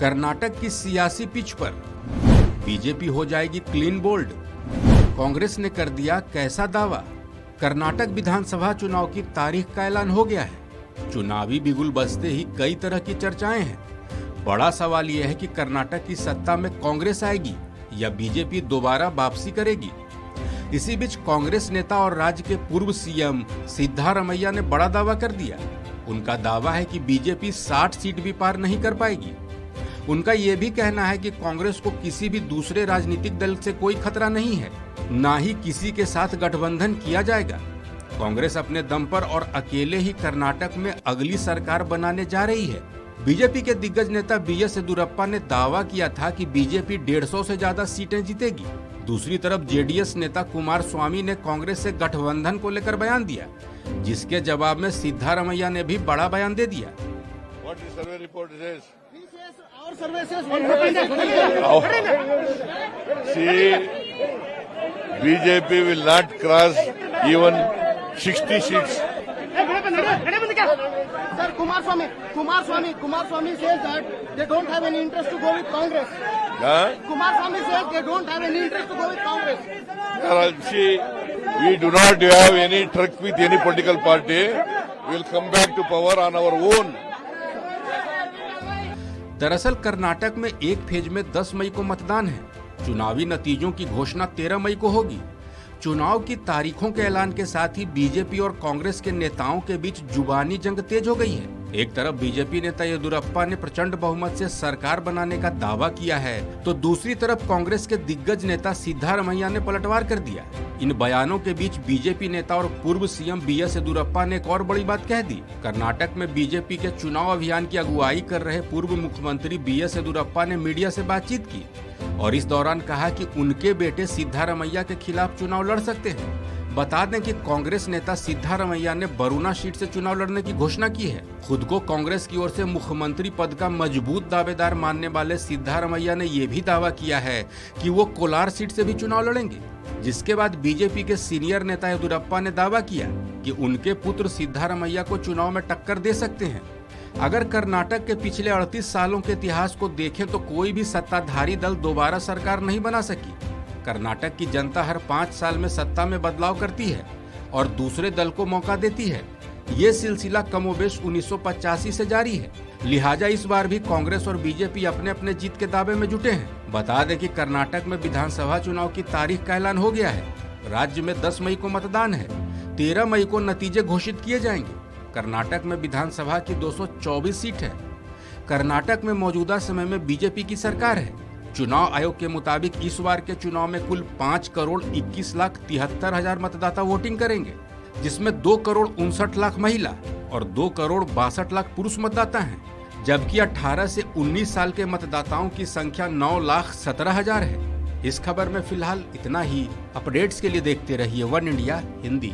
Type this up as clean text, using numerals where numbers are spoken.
कर्नाटक की सियासी पिच पर बीजेपी हो जाएगी क्लीन बोल्ड। कांग्रेस ने कर दिया कैसा दावा। कर्नाटक विधानसभा चुनाव की तारीख का ऐलान हो गया है। चुनावी बिगुल बजते ही कई तरह की चर्चाएं हैं। बड़ा सवाल यह है कि कर्नाटक की सत्ता में कांग्रेस आएगी या बीजेपी दोबारा वापसी करेगी। इसी बीच कांग्रेस नेता और राज्य के पूर्व सीएम सिद्धारमैया ने बड़ा दावा कर दिया। उनका दावा है कि बीजेपी 60 सीट भी पार नहीं कर पाएगी। उनका यह भी कहना है कि कांग्रेस को किसी भी दूसरे राजनीतिक दल से कोई खतरा नहीं है, ना ही किसी के साथ गठबंधन किया जाएगा। कांग्रेस अपने दम पर और अकेले ही कर्नाटक में अगली सरकार बनाने जा रही है। बीजेपी के दिग्गज नेता बीएस येदियुरप्पा ने दावा किया था कि बीजेपी 150 से ज्यादा सीटें जीतेगी। दूसरी तरफ जेडीएस नेता कुमारस्वामी ने कांग्रेस से गठबंधन को लेकर बयान दिया, जिसके जवाब में सिद्धारमैया ने भी बड़ा बयान दे दिया। BJP will not cross even 60 seats. Sir, Kumaraswamy says that they don't have any interest to go with Congress. Kumaraswamy says they don't have any interest to go with Congress. See, we do not have any truck with any political party. We will come back to power on our own. दरअसल कर्नाटक में एक phase में 10 मई को मतदान है। चुनावी नतीजों की घोषणा 13 मई को होगी। चुनाव की तारीखों के ऐलान के साथ ही बीजेपी और कांग्रेस के नेताओं के बीच जुबानी जंग तेज हो गई है। एक तरफ बीजेपी नेता येदियुरप्पा ने प्रचंड बहुमत से सरकार बनाने का दावा किया है, तो दूसरी तरफ कांग्रेस के दिग्गज नेता सिद्धारमैया ने पलटवार कर दिया। इन बयानों के बीच बीजेपी नेता और पूर्व सीएम बीएस येदियुरप्पा ने एक और बड़ी बात कह दी। कर्नाटक में बीजेपी के चुनाव अभियान की अगुवाई कर रहे पूर्व मुख्यमंत्री बीएस येदियुरप्पा ने मीडिया से बातचीत की और इस दौरान कहा कि उनके बेटे सिद्धारमैया के खिलाफ चुनाव लड़ सकते हैं। बता दें कि कांग्रेस नेता सिद्धारमैया ने बरूना सीट से चुनाव लड़ने की घोषणा की है। खुद को कांग्रेस की ओर से मुख्यमंत्री पद का मजबूत दावेदार मानने वाले सिद्धारमैया ने यह भी दावा किया है कि वो कोलार सीट से भी चुनाव लड़ेंगे। जिसके बाद बीजेपी के सीनियर नेता येदियुरप्पा ने दावा किया कि उनके पुत्र सिद्धारमैया को चुनाव में टक्कर दे सकते हैं। अगर कर्नाटक के पिछले 38 सालों के इतिहास को देखें तो कोई भी सत्ताधारी दल दोबारा सरकार नहीं बना सकी। कर्नाटक की जनता हर 5 साल में सत्ता में बदलाव करती है और दूसरे दल को मौका देती है। ये सिलसिला कमोबेश 1985 से जारी है। लिहाजा इस बार भी कांग्रेस और बीजेपी अपने अपने जीत के दावे में जुटे हैं। बता दें कि कर्नाटक में विधानसभा चुनाव की तारीख का ऐलान हो गया है। राज्य में 10 मई को मतदान है। 13 मई को नतीजे घोषित किए जाएंगे। कर्नाटक में विधानसभा की 224 सीट है। कर्नाटक में मौजूदा समय में बीजेपी की सरकार है। चुनाव आयोग के मुताबिक इस बार के चुनाव में कुल 5,21,73,000 मतदाता वोटिंग करेंगे, जिसमें 2,59,00,000 महिला और 2,62,00,000 पुरुष मतदाता हैं, जबकि 18 से 19 साल के मतदाताओं की संख्या 9,17,000 है। इस खबर में फिलहाल इतना ही। अपडेट्स के लिए देखते रहिए वन इंडिया हिंदी।